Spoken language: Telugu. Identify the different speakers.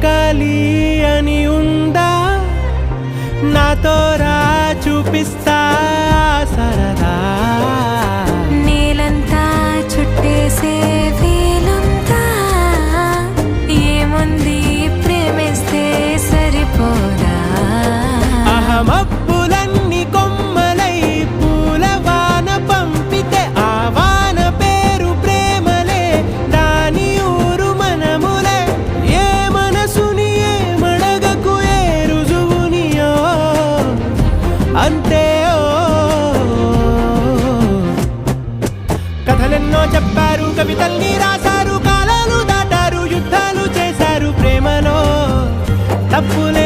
Speaker 1: బతకాలి అని ఉందా నాతో రా చూపిస్తా సరదా
Speaker 2: నేలంతా చుట్టేసే వీలుందా ఏముంది ప్రేమిస్తే సరిపోదా
Speaker 1: అహమబ్బులన్నీ కొమ్మలై పూలవాన పంపితే ఆ వాన పేరు ప్రేమలే దాని ఊరు మనములే ఏ మనసుని ఏ మడగకు ఏ రుజువునియో అంతే కథలెన్నో చెప్పారు కవితల్ని రాశారు కాలాలు దాటారు యుద్ధాలు చేశారు ప్రేమలో తప్పులే